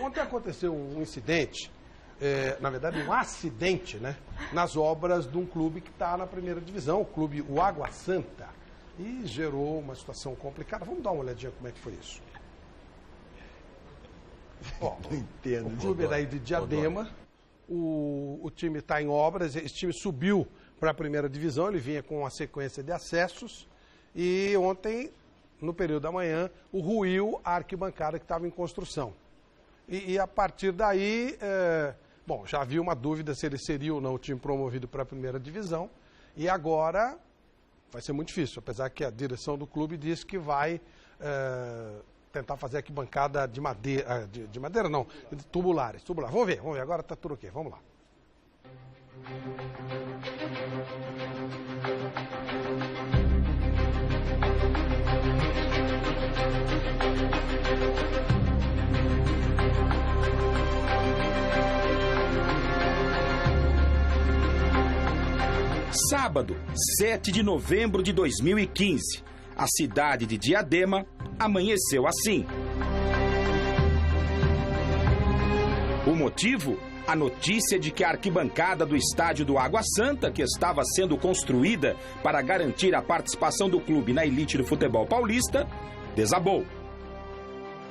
Ontem aconteceu um incidente, na verdade um acidente, né? Nas obras de um clube que está na primeira divisão, o clube o Água Santa. E gerou uma situação complicada. Vamos dar uma olhadinha como é que foi isso. Ó, não entendo. O clube é daí de Diadema. O time está em obras. Esse time subiu para a primeira divisão. Ele vinha com uma sequência de acessos. E ontem, no período da manhã, ruiu a arquibancada que estava em construção. E a partir daí, bom, já havia uma dúvida se ele seria ou não o time promovido para a primeira divisão. E agora vai ser muito difícil, apesar que a direção do clube disse que vai tentar fazer arquibancada de madeira, de madeira não, de tubulares. Vamos ver, agora está tudo ok, vamos lá. Sábado, 7 de novembro de 2015, a cidade de Diadema amanheceu assim. O motivo? A notícia de que a arquibancada do estádio do Água Santa, que estava sendo construída para garantir a participação do clube na elite do futebol paulista, desabou.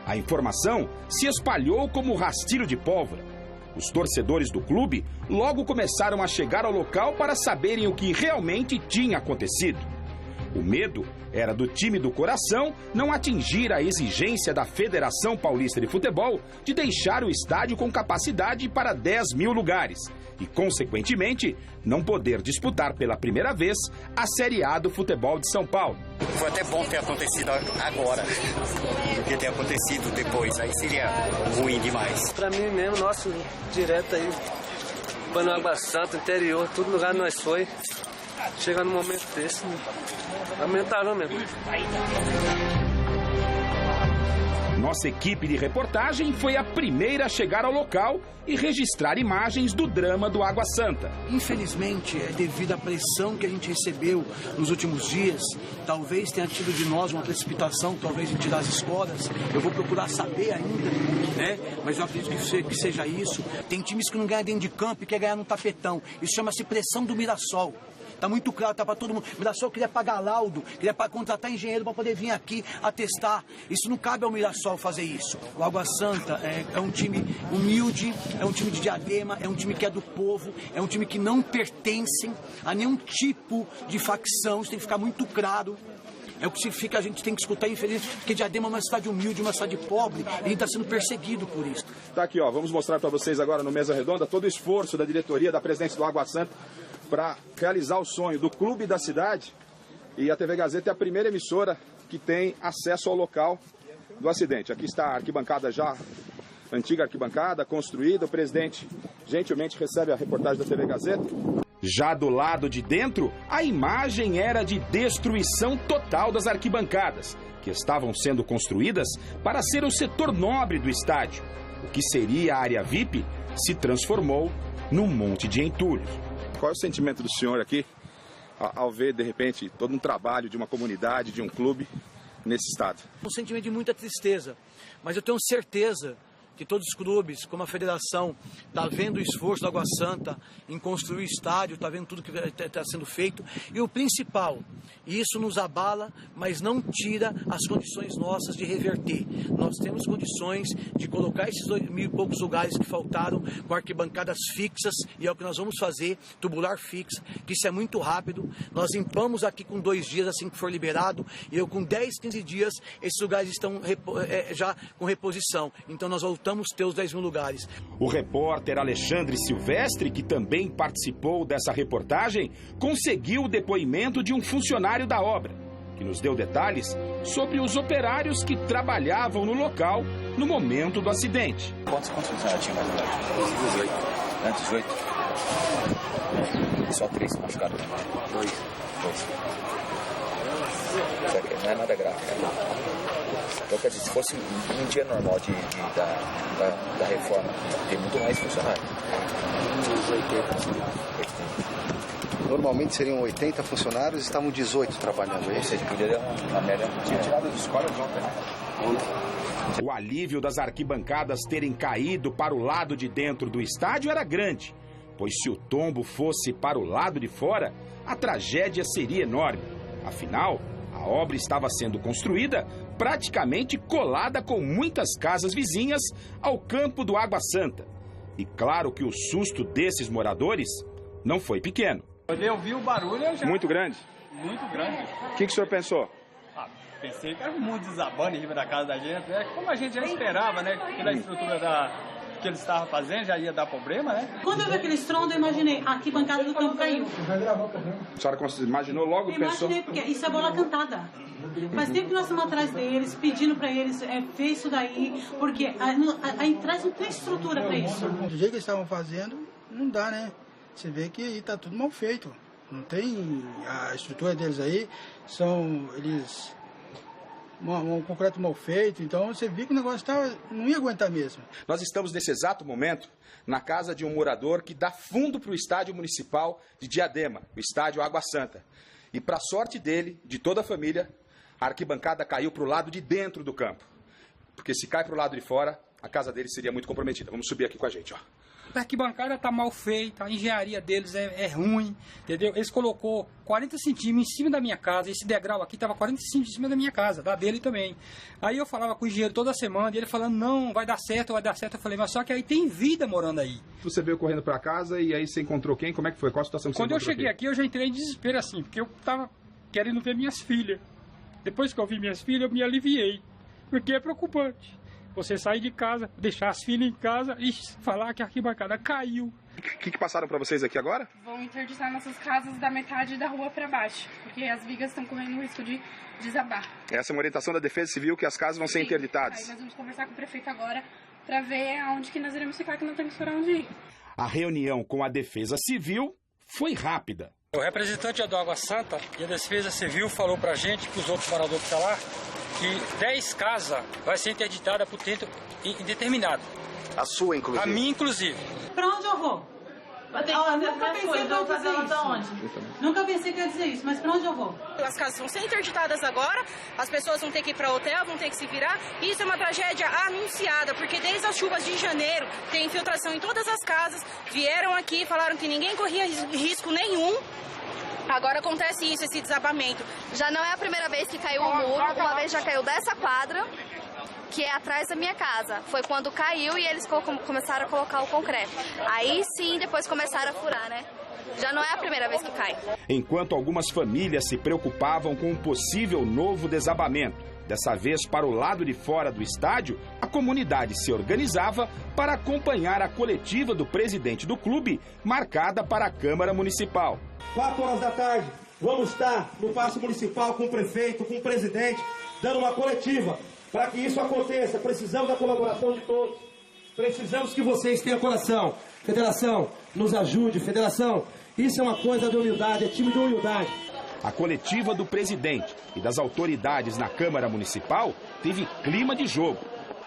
A informação se espalhou como rastilho de pólvora. Os torcedores do clube logo começaram a chegar ao local para saberem o que realmente tinha acontecido. O medo era do time do coração não atingir a exigência da Federação Paulista de Futebol de deixar o estádio com capacidade para 10 mil lugares e, consequentemente, não poder disputar pela primeira vez a Série A do futebol de São Paulo. Foi até bom ter acontecido agora, do que ter acontecido depois, aí seria ruim demais. Pra mim mesmo, nosso direto aí, foi no Água Santa, interior, todo lugar nós foi. Chega num momento desse, lamentável mesmo. Nossa equipe de reportagem foi a primeira a chegar ao local e registrar imagens do drama do Água Santa. Infelizmente, devido à pressão que a gente recebeu nos últimos dias, talvez tenha tido de nós uma precipitação, talvez em tirar as escolas. Eu vou procurar saber ainda, né? Mas eu acredito que seja isso. Tem times que não ganham dentro de campo e quer ganhar no tapetão. Isso chama-se pressão do Mirassol. Tá muito claro, tá para todo mundo. O Mirassol queria pagar laudo, queria contratar engenheiro para poder vir aqui atestar. Isso não cabe ao Mirassol fazer isso. O Água Santa é um time humilde, é um time de Diadema, é um time que é do povo, é um time que não pertence a nenhum tipo de facção. Isso tem que ficar muito claro. É o que significa, a gente tem que escutar, infelizmente, porque Diadema é uma cidade humilde, uma cidade pobre, e a gente está sendo perseguido por isso. Tá aqui, ó, vamos mostrar para vocês agora no Mesa Redonda todo o esforço da diretoria, da presidência do Água Santa, para realizar o sonho do clube da cidade. E a TV Gazeta é a primeira emissora que tem acesso ao local do acidente. Aqui está a arquibancada já, antiga arquibancada, construída. O presidente gentilmente recebe a reportagem da TV Gazeta. Já do lado de dentro, a imagem era de destruição total das arquibancadas, que estavam sendo construídas para ser o setor nobre do estádio. O que seria a área VIP se transformou num monte de entulhos. Qual é o sentimento do senhor aqui ao ver, de repente, todo um trabalho de uma comunidade, de um clube nesse estado? Um sentimento de muita tristeza, mas eu tenho certeza que todos os clubes, como a federação, está vendo o esforço da Água Santa em construir o estádio, está vendo tudo que está sendo feito. E o principal, isso nos abala, mas não tira as condições nossas de reverter. Nós temos condições de colocar esses 2.000 e poucos lugares que faltaram com arquibancadas fixas, e é o que nós vamos fazer, tubular fixa, que isso é muito rápido. Nós limpamos aqui com 2 dias, assim que for liberado, e eu com 10, 15 dias, esses lugares estão já com reposição. Então nós voltamos a ter os 10 mil lugares. O repórter Alexandre Silvestre, que também participou dessa reportagem, conseguiu o depoimento de um funcionário da obra, que nos deu detalhes sobre os operários que trabalhavam no local no momento do acidente. Quantos funcionários tinha mais ou menos? 18. 18? Só 3 machucados. 2. Isso aqui não é nada grave, né? Então, quer dizer, se fosse um dia normal da reforma, tem muito mais funcionários. Normalmente seriam 80 funcionários, estavam 18 trabalhando, é isso? Ou seja, podia dar uma média. Tinha tirado da escola de ontem, né? O alívio das arquibancadas terem caído para o lado de dentro do estádio era grande, pois se o tombo fosse para o lado de fora, a tragédia seria enorme. Afinal, a obra estava sendo construída praticamente colada com muitas casas vizinhas ao campo do Água Santa. E claro que o susto desses moradores não foi pequeno. Quando eu vi o barulho, eu já... Muito grande? Muito grande. O que o senhor pensou? Pensei que era um mundo desabando em cima da casa da gente, né? Como a gente já esperava, né? Que a estrutura que eles estavam fazendo já ia dar problema, né? Quando eu vi aquele estrondo, eu imaginei, a arquibancada do campo caiu. A senhora imaginou logo, pensou? Imaginei, porque isso é bola cantada. Faz tempo que nós estamos atrás deles, pedindo para eles ver isso daí, porque aí traz não tem estrutura para isso. Do jeito que eles estavam fazendo, não dá, né? Você vê que aí tá tudo mal feito. Não tem a estrutura deles aí, eles um concreto mal feito, então você viu que o negócio não ia aguentar mesmo. Nós estamos nesse exato momento na casa de um morador que dá fundo para o estádio municipal de Diadema, o estádio Água Santa. E para sorte dele, de toda a família, a arquibancada caiu para o lado de dentro do campo. Porque se cai para o lado de fora, a casa dele seria muito comprometida. Vamos subir aqui com a gente, ó. A arquibancada está mal feita, a engenharia deles é ruim, entendeu? Eles colocou 40 centímetros em cima da minha casa, esse degrau aqui estava 40 centímetros em cima da minha casa, da dele também. Aí eu falava com o engenheiro toda semana, e ele falando, não, vai dar certo, vai dar certo. Eu falei, mas só que aí tem vida morando aí. Você veio correndo para casa e aí você encontrou quem? Como é que foi? Qual a situação que você encontrou? Quando eu cheguei aqui, eu já entrei em desespero assim, porque eu estava querendo ver minhas filhas. Depois que eu vi minhas filhas, eu me aliviei, porque é preocupante. Você sair de casa, deixar as filhas em casa e falar que a arquibancada caiu. O que passaram para vocês aqui agora? Vão interditar nossas casas da metade da rua para baixo, porque as vigas estão correndo o risco de desabar. Essa é uma orientação da Defesa Civil que as casas vão ser interditadas. Aí nós vamos conversar com o prefeito agora para ver aonde que nós iremos ficar, que não temos para onde ir. A reunião com a Defesa Civil foi rápida. O representante do Água Santa e a Defesa Civil falou pra gente, que os outros moradores que estão lá, que 10 casas vai ser interditada por tempo indeterminado. A sua, inclusive? A minha, inclusive. Pra onde eu vou? Nunca pensei que eu ia dizer isso. Nunca pensei que eu ia dizer isso, mas pra onde eu vou? As casas vão ser interditadas agora, as pessoas vão ter que ir para hotel, vão ter que se virar. Isso é uma tragédia anunciada, porque desde as chuvas de janeiro tem infiltração em todas as casas. Vieram aqui, falaram que ninguém corria risco nenhum. Agora acontece isso, esse desabamento. Já não é a primeira vez que caiu o muro, uma vez já caiu dessa quadra, que é atrás da minha casa. Foi quando caiu e eles começaram a colocar o concreto. Aí sim, depois começaram a furar, né? Já não é a primeira vez que cai. Enquanto algumas famílias se preocupavam com um possível novo desabamento, dessa vez para o lado de fora do estádio, a comunidade se organizava para acompanhar a coletiva do presidente do clube, marcada para a Câmara Municipal. 4 horas da tarde, vamos estar no Paço Municipal com o prefeito, com o presidente, dando uma coletiva. Para que isso aconteça, precisamos da colaboração de todos. Precisamos que vocês tenham coração. Federação, nos ajude. Federação, isso é uma coisa de humildade, é time de humildade. A coletiva do presidente e das autoridades na Câmara Municipal teve clima de jogo.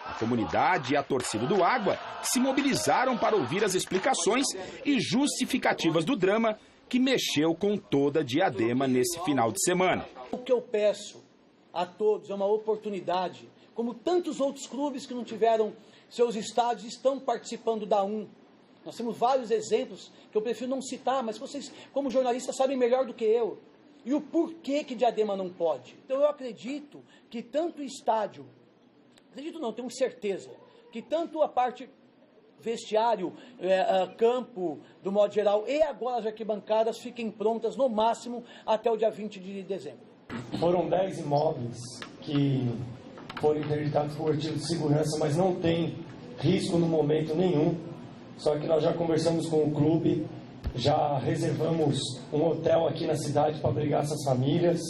A comunidade e a torcida do Água se mobilizaram para ouvir as explicações e justificativas do drama que mexeu com toda Diadema nesse final de semana. O que eu peço a todos é uma oportunidade, como tantos outros clubes que não tiveram seus estádios estão participando da Nós temos vários exemplos que eu prefiro não citar, mas vocês, como jornalistas, sabem melhor do que eu. E o porquê que Diadema não pode. Então eu acredito que tanto o estádio, acredito não, tenho certeza, que tanto a parte vestiário, campo, do modo geral, e agora as arquibancadas fiquem prontas no máximo até o dia 20 de dezembro. Foram 10 imóveis que foram interditados por motivo de segurança, mas não tem risco no momento nenhum. Só que nós já conversamos com o clube, já reservamos um hotel aqui na cidade para abrigar essas famílias.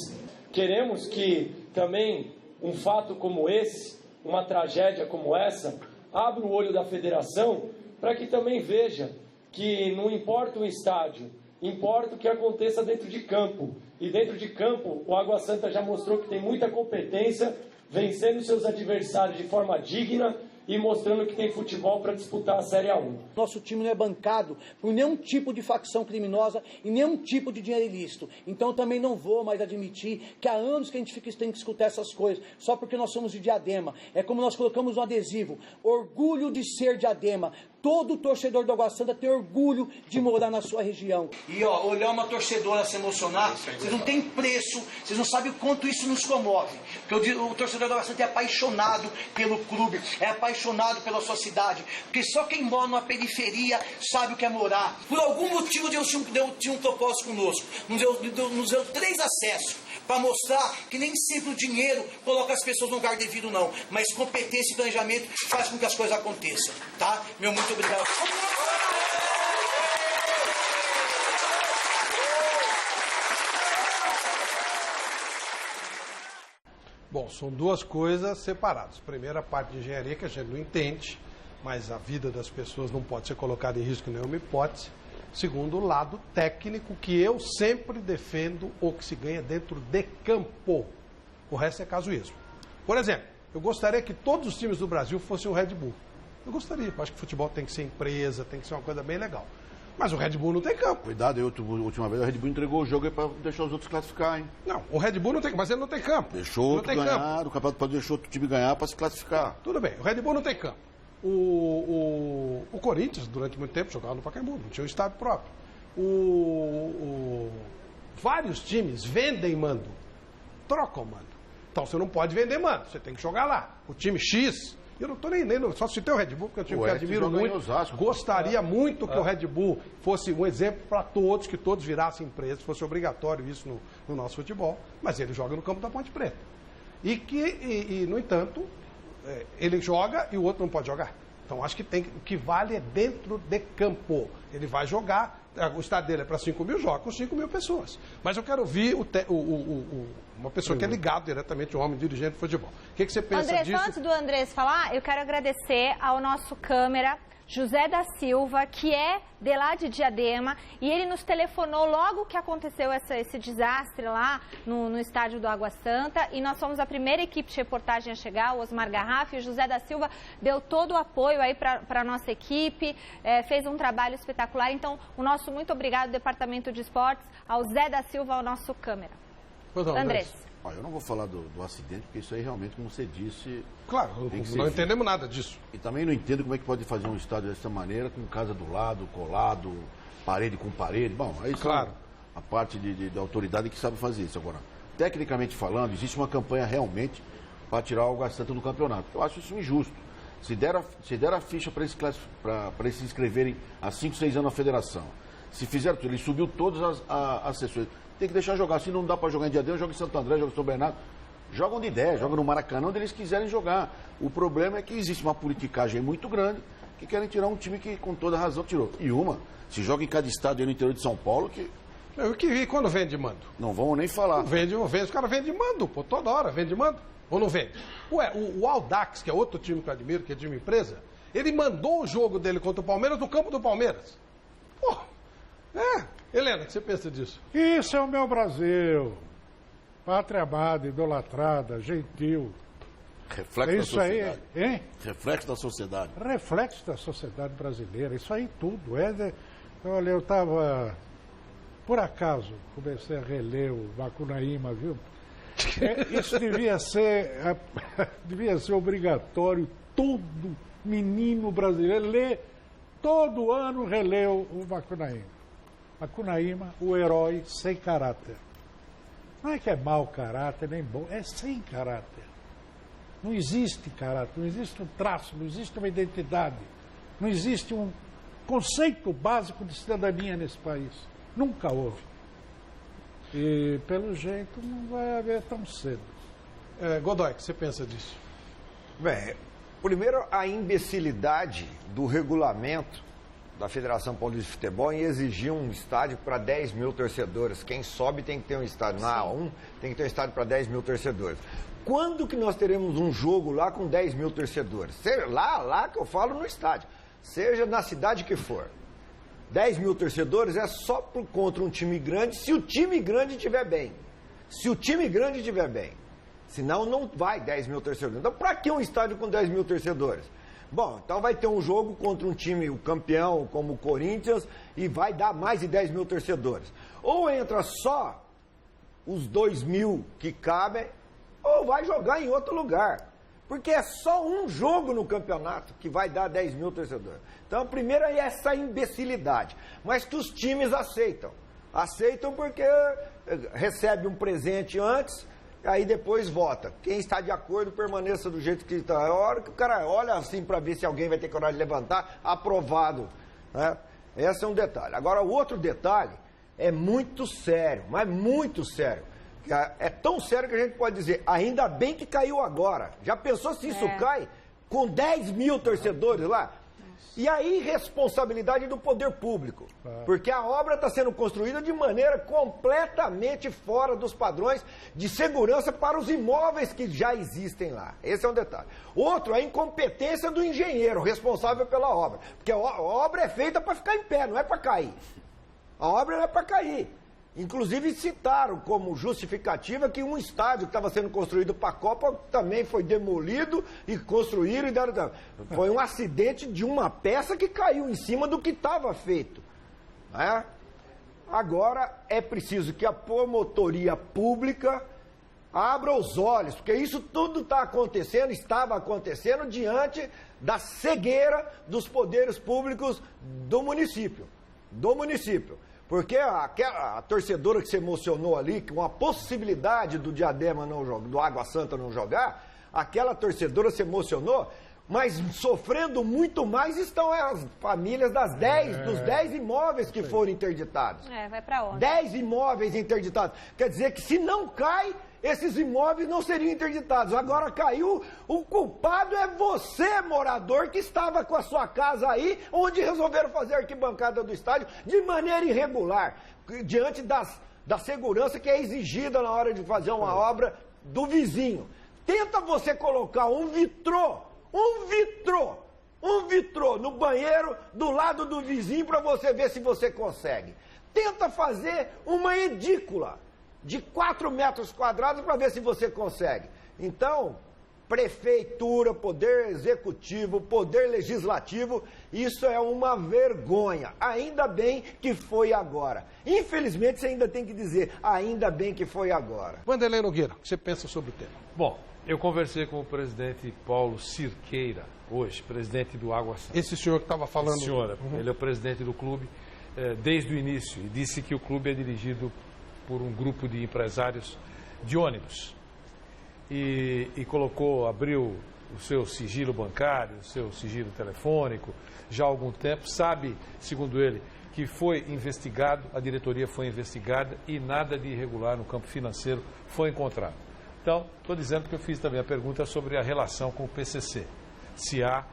Queremos que também um fato como esse, uma tragédia como essa, abra o olho da federação para que também veja que não importa o estádio, importa o que aconteça dentro de campo. E dentro de campo, o Água Santa já mostrou que tem muita competência, vencendo seus adversários de forma digna e mostrando que tem futebol para disputar a Série A1. Nosso time não é bancado por nenhum tipo de facção criminosa e nenhum tipo de dinheiro ilícito. Então eu também não vou mais admitir que há anos que a gente tem que escutar essas coisas, só porque nós somos de Diadema. É como nós colocamos no adesivo, orgulho de ser Diadema. Todo torcedor do Água Santa tem orgulho de morar na sua região. E ó, olhar uma torcedora se emocionar, vocês não têm preço, vocês não sabem o quanto isso nos comove. Porque o torcedor do Água Santa é apaixonado pelo clube, é apaixonado pela sua cidade. Porque só quem mora numa periferia sabe o que é morar. Por algum motivo Deus tinha um propósito conosco. Nos deu 3 acessos para mostrar que nem sempre o dinheiro coloca as pessoas no lugar devido, não. Mas competência e planejamento faz com que as coisas aconteçam, tá? Meu muito obrigado. Bom, são 2 coisas separadas. Primeira, a parte de engenharia, que a gente não entende, mas a vida das pessoas não pode ser colocada em risco em nenhuma hipótese. Segundo, o lado técnico, que eu sempre defendo o que se ganha dentro de campo. O resto é casuísmo. Por exemplo, eu gostaria que todos os times do Brasil fossem o Red Bull. Eu gostaria. Eu acho que o futebol tem que ser empresa, tem que ser uma coisa bem legal. Mas o Red Bull não tem campo. Cuidado, a última vez o Red Bull entregou o jogo aí para deixar os outros classificar, hein? Não, o Red Bull não tem, mas ele não tem campo. Deixou outro ganhar, o campeonato pode deixar outro time ganhar para se classificar. Tudo bem, o Red Bull não tem campo. O Corinthians, durante muito tempo, jogava no Pacaembu, não tinha um estádio próprio. Vários times vendem mando, trocam mando. Então você não pode vender mando, você tem que jogar lá. O time X, eu não estou nem só citei o Red Bull, porque é um time que eu admiro muito. Gostaria muito que o Red Bull fosse um exemplo para todos, que todos virassem empresas, fosse obrigatório isso no nosso futebol, mas ele joga no campo da Ponte Preta. No entanto, ele joga e o outro não pode jogar. Então acho que o que vale é dentro de campo. Ele vai jogar, o estádio dele é para 5 mil, joga com 5 mil pessoas. Mas eu quero ouvir uma pessoa que é ligada diretamente, um homem dirigente de futebol. O que você pensa disso? Antes do Andrés falar, eu quero agradecer ao nosso câmera, José da Silva, que é de lá de Diadema, e ele nos telefonou logo que aconteceu esse desastre lá no estádio do Água Santa, e nós fomos a primeira equipe de reportagem a chegar, o Osmar Garrafa, e o José da Silva deu todo o apoio aí para a nossa equipe, fez um trabalho espetacular. Então, o nosso muito obrigado, Departamento de Esportes, ao Zé da Silva, ao nosso câmera. Andrés. Eu não vou falar do acidente, porque isso aí realmente, como você disse... Claro, não entendemos nada disso. E também não entendo como é que pode fazer um estádio dessa maneira, com casa do lado, colado, parede com parede. Bom, aí claro, a parte da autoridade que sabe fazer isso. Agora, tecnicamente falando, existe uma campanha realmente para tirar o Água Santa do campeonato. Eu acho isso injusto. Se der a ficha para eles se inscreverem há 5, 6 anos na federação, se fizeram tudo, ele subiu todas as sessões. Tem que deixar jogar. Se não dá para jogar em Diadema, joga em Santo André, joga em São Bernardo. Jogam de ideia, jogam no Maracanã, onde eles quiserem jogar. O problema é que existe uma politicagem muito grande que querem tirar um time que, com toda razão, tirou. E se joga em cada estádio aí no interior de São Paulo, E quando vende mando? Não vamos nem falar. Não vende, os caras vendem mando, pô, toda hora vende mando. Ou não vende? Ué, o Audax, que é outro time que eu admiro, que é time empresa, ele mandou o jogo dele contra o Palmeiras no campo do Palmeiras. Pô, Helena, o que você pensa disso? Isso é o meu Brasil. Pátria amada, idolatrada, gentil. Reflexo da sociedade. Aí, hein? Reflexo da sociedade. Reflexo da sociedade brasileira. Isso aí tudo. Olha, eu estava... Por acaso, comecei a reler o Macunaíma, viu? Isso devia ser obrigatório. Todo menino brasileiro todo ano releu o Macunaíma. Macunaíma, o herói sem caráter. Não é que é mau caráter, nem bom, é sem caráter. Não existe caráter, não existe um traço, não existe uma identidade, não existe um conceito básico de cidadania nesse país. Nunca houve. E, pelo jeito, não vai haver tão cedo. Godoy, o que você pensa disso? Bem, primeiro, a imbecilidade do regulamento da Federação Paulista de Futebol em exigir um estádio para 10 mil torcedores. Quem sobe tem que ter um estádio. Na A1 tem que ter um estádio para 10 mil torcedores. Quando que nós teremos um jogo lá com 10 mil torcedores? Seja lá que eu falo no estádio. Seja na cidade que for. 10 mil torcedores é só contra um time grande, se o time grande estiver bem. Se o time grande estiver bem. Senão não vai 10 mil torcedores. Então, para que um estádio com 10 mil torcedores? Bom, então vai ter um jogo contra um time, o campeão, como o Corinthians, e vai dar mais de 10 mil torcedores. Ou entra só os 2 mil que cabem, ou vai jogar em outro lugar. Porque é só um jogo no campeonato que vai dar 10 mil torcedores. Então, primeiro é essa imbecilidade. Mas que os times aceitam. Aceitam porque recebe um presente antes, aí depois vota. Quem está de acordo, permaneça do jeito que está. É a hora que o cara olha assim para ver se alguém vai ter coragem de levantar, aprovado. Né? Esse é um detalhe. Agora, o outro detalhe é muito sério, mas muito sério. É tão sério que a gente pode dizer, ainda bem que caiu agora. Já pensou se isso cai com 10 mil torcedores lá? E a irresponsabilidade do poder público. Porque a obra está sendo construída de maneira completamente fora dos padrões de segurança para os imóveis que já existem lá. Esse é um detalhe. Outro, a incompetência do engenheiro responsável pela obra. Porque a obra é feita para ficar em pé, não é para cair. A obra não é para cair. Inclusive citaram como justificativa que um estádio que estava sendo construído para a Copa também foi demolido e construíram e deram. Foi um acidente de uma peça que caiu em cima do que estava feito. Né? Agora é preciso que a promotoria pública abra os olhos, porque isso tudo está acontecendo, estava acontecendo diante da cegueira dos poderes públicos do município. Porque a torcedora que se emocionou ali, com a possibilidade do Diadema não jogar, do Água Santa não jogar, aquela torcedora se emocionou, mas sofrendo muito mais estão as famílias dos 10 imóveis que foram interditados. Vai pra onde? 10 imóveis interditados. Quer dizer que se não cai, esses imóveis não seriam interditados. Agora caiu, o culpado é você, morador, que estava com a sua casa aí, onde resolveram fazer a arquibancada do estádio de maneira irregular, diante da segurança que é exigida na hora de fazer uma obra do vizinho. Tenta você colocar um vitrô no banheiro do lado do vizinho para você ver se você consegue. Tenta fazer uma edícula de 4 metros quadrados para ver se você consegue. Então, prefeitura, poder executivo, poder legislativo, isso é uma vergonha. Ainda bem que foi agora. Infelizmente, você ainda tem que dizer, ainda bem que foi agora. Wanderlei Nogueira, o que você pensa sobre o tema? Bom, eu conversei com o presidente Paulo Cirqueira, hoje, presidente do Água Santa. Esse senhor que estava falando... Esse senhor, ele é o presidente do clube desde o início e disse que o clube é dirigido por um grupo de empresários de ônibus e abriu o seu sigilo bancário, o seu sigilo telefônico já há algum tempo, sabe, segundo ele, que foi investigado, a diretoria foi investigada e nada de irregular no campo financeiro foi encontrado. Então, estou dizendo que eu fiz também a pergunta sobre a relação com o PCC, se há...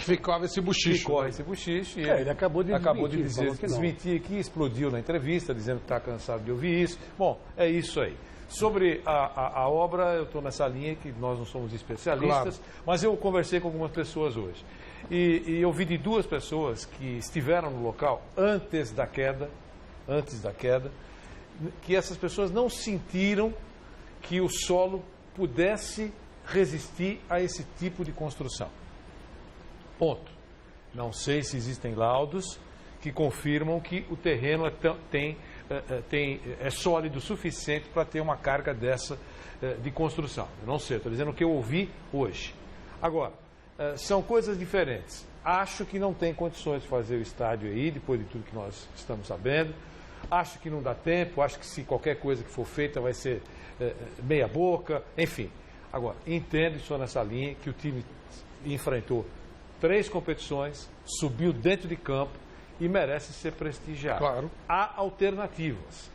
ficava esse buchicho. Ficou esse buchicho e ele acabou de desmentir que explodiu na entrevista, dizendo que está cansado de ouvir isso. Bom, é isso aí. Sobre a obra, eu estou nessa linha que nós não somos especialistas, mas eu conversei com algumas pessoas hoje. E eu vi de 2 pessoas que estiveram no local antes da queda, que essas pessoas não sentiram que o solo pudesse resistir a esse tipo de construção. Ponto. Não sei se existem laudos que confirmam que o terreno é sólido o suficiente para ter uma carga dessa de construção. Eu não sei, estou dizendo o que eu ouvi hoje. Agora, são coisas diferentes. Acho que não tem condições de fazer o estádio aí, depois de tudo que nós estamos sabendo. Acho que não dá tempo, acho que se qualquer coisa que for feita vai ser meia boca, enfim. Agora, entendo, estou nessa linha, que o time enfrentou 3 competições, subiu dentro de campo e merece ser prestigiado. Claro. Há alternativas.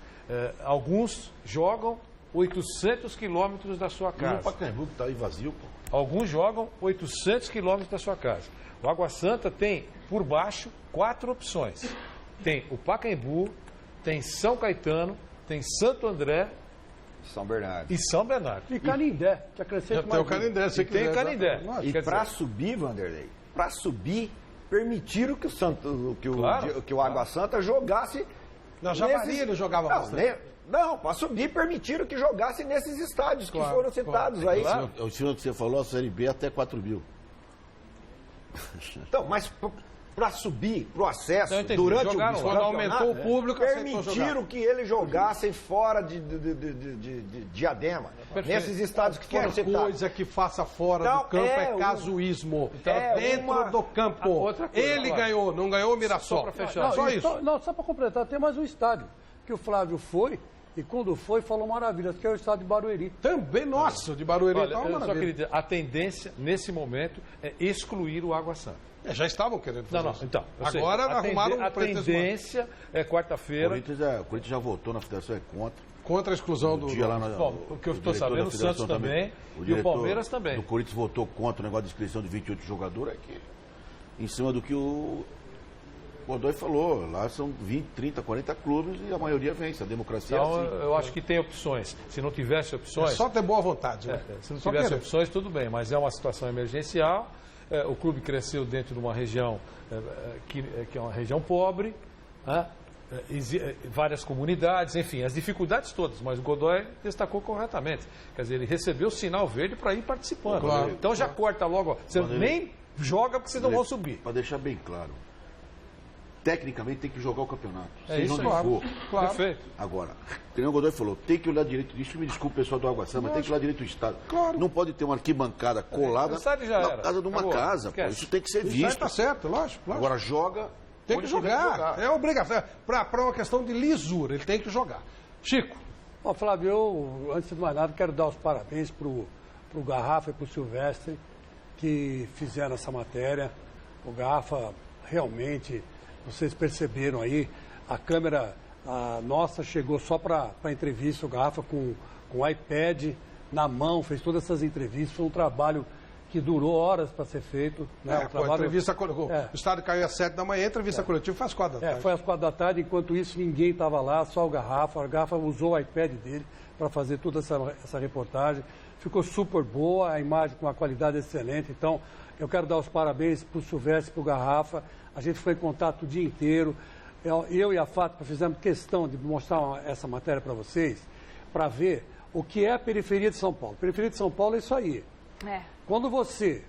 Alguns jogam 800 quilômetros da sua casa. E o Pacaembu que está aí vazio, pô. Alguns jogam 800 quilômetros da sua casa. O Água Santa tem, por baixo, 4 opções. Tem o Pacaembu, tem São Caetano, tem Santo André... São Bernardo. E São Bernardo. E Canindé, que acrescenta mais. Tem o Canindé, se quiser. Tem Canindé. E para subir, Wanderlei, para subir, permitiram que o Água Santa jogasse... Na Javari ele jogava bastante. Não, para subir, permitiram que jogasse nesses estádios que foram citados aí. Claro. O senhor que você falou, a Série B até 4 mil. Então, mas para subir, para o acesso, Então, durante o quando aumentou o público, permitiram que eles jogassem fora de Diadema. Nesses estádios que foram citados. Coisa que faça fora do campo é casuísmo. Dentro do campo. Ele ganhou, não ganhou o Mirassol. Só para fechar. Só isso. Só para completar, tem mais um estádio que o Flávio foi. E quando foi, falou maravilhas, que é o estádio de Barueri. Também, nossa, de Barueri. Olha, eu só queria dizer, a tendência, nesse momento, é excluir o Água Santa. Já estavam querendo fazer isso. Então, agora arrumaram a tendência é quarta-feira. O Corinthians já votou na federação, é contra. Contra a exclusão do... Bom, o que eu estou sabendo, o Santos também e o Palmeiras também. O Corinthians votou contra o negócio de inscrição de 28 jogadores aqui. Em cima do que o Godoy falou, lá são 20, 30, 40 clubes e a maioria vence. A democracia então, é assim. Eu acho que tem opções. Se não tivesse opções... É só ter boa vontade. Né? Se não tivesse opções, tudo bem. Mas é uma situação emergencial. O clube cresceu dentro de uma região que é uma região pobre. Várias comunidades, enfim, as dificuldades todas. Mas o Godoy destacou corretamente. Quer dizer, ele recebeu o sinal verde para ir participando. Claro, então já corta logo. Você nem joga porque vocês não vão subir. Para deixar bem claro. Tecnicamente tem que jogar o campeonato. Seja onde for. Claro. Perfeito. Agora, o Godoy falou, tem que olhar direito. Isso me desculpa, pessoal do Água Santa, mas tem que olhar direito do Estado. Claro. Não pode ter uma arquibancada colada na casa de uma casa. Pô. Isso tem que ser visto. Isso tá certo, lógico. Agora joga. Tem que jogar. É obrigação. Para uma questão de lisura, ele tem que jogar. Chico. Bom, Flávio, eu, antes de mais nada, quero dar os parabéns pro Garrafa e pro Silvestre, que fizeram essa matéria. O Garrafa, realmente, vocês perceberam aí, a câmera nossa chegou só para a entrevista, o Garrafa com o iPad na mão, fez todas essas entrevistas, foi um trabalho que durou horas para ser feito. Né? A entrevista, o estádio caiu às 7 da manhã, a entrevista coletiva foi às 4 da tarde. Foi às 4 da tarde, enquanto isso ninguém estava lá, só o Garrafa. O Garrafa usou o iPad dele para fazer toda essa reportagem. Ficou super boa, a imagem com uma qualidade excelente. Então, eu quero dar os parabéns para o Silvestre e para o Garrafa. A gente foi em contato o dia inteiro. Eu e a Fátima fizemos questão de mostrar essa matéria para vocês, para ver o que é a periferia de São Paulo. A periferia de São Paulo é isso aí. Quando você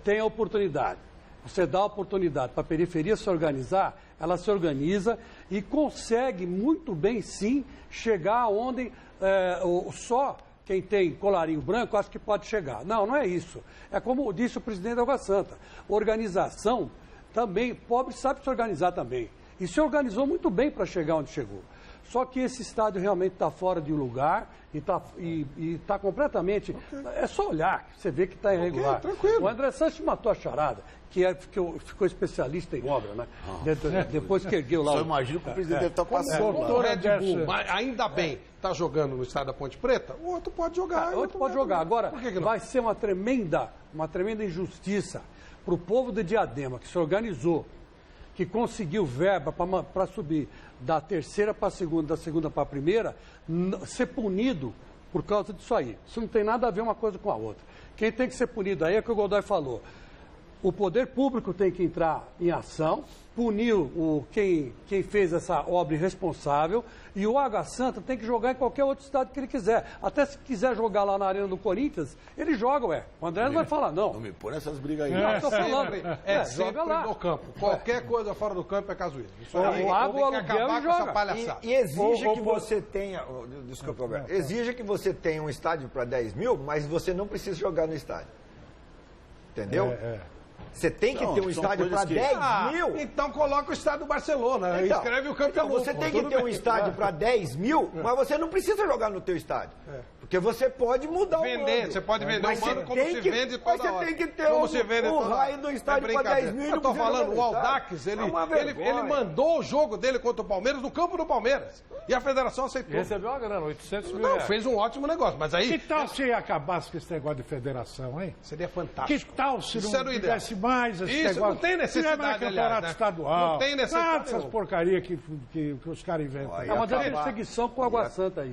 tem a oportunidade, você dá a oportunidade para a periferia se organizar, ela se organiza e consegue muito bem, sim, chegar onde só quem tem colarinho branco acha que pode chegar. Não, não é isso. É como disse o presidente da Água Santa. Organização também, pobre sabe se organizar também. E se organizou muito bem para chegar onde chegou. Só que esse estádio realmente está fora de um lugar e está completamente... É só olhar, que você vê que está irregular. O André Sanches matou a charada, que ficou especialista em obra, né? Depois que ergueu lá... Só imagino que o presidente deve estar passando lá. O Red Bull, mas ainda bem, está jogando no estádio da Ponte Preta, o outro pode jogar. Outro pode jogar. Agora, vai ser uma tremenda injustiça para o povo de Diadema, que se organizou, que conseguiu verba para subir da terceira para a segunda, da segunda para a primeira, ser punido por causa disso aí. Isso não tem nada a ver uma coisa com a outra. Quem tem que ser punido aí é o que o Godoy falou. O poder público tem que entrar em ação, punir quem fez essa obra irresponsável, e o Água Santa tem que jogar em qualquer outro estado que ele quiser. Até se quiser jogar lá na Arena do Corinthians, ele joga, ué. O André não vai falar, não. Não me põe essas brigas aí. Estou falando. Joga lá. No campo. Qualquer coisa fora do campo é casuísmo. O água, o aluguel e joga. E exige que você tenha... Desculpa, Roberto. Exige que você tenha um estádio para 10 mil, mas você não precisa jogar no estádio. Entendeu? Você tem que ter um estádio para 10 mil. Então coloca o estádio do Barcelona. Então, escreve o campeão. Então você tem que ter um estádio para 10 mil, mas você não precisa jogar no teu estádio. Porque você pode mudar o mando. Você pode vender o mando como se vende toda hora. Mas você tem que ter o raio do estádio para 10 mil. Eu estou falando, o Aldax, ele mandou o jogo dele contra o Palmeiras no campo do Palmeiras. E a federação aceitou. Recebeu uma grana, 800 mil reais. Fez um ótimo negócio, mas aí... Que tal se acabasse com esse negócio de federação, hein? Seria fantástico. Que tal se não tivesse mais esse negócio? Isso não tem necessidade, campeonato estadual. Não tem necessidade. Essas porcarias que os caras inventam. É uma perseguição com a Água Santa aí.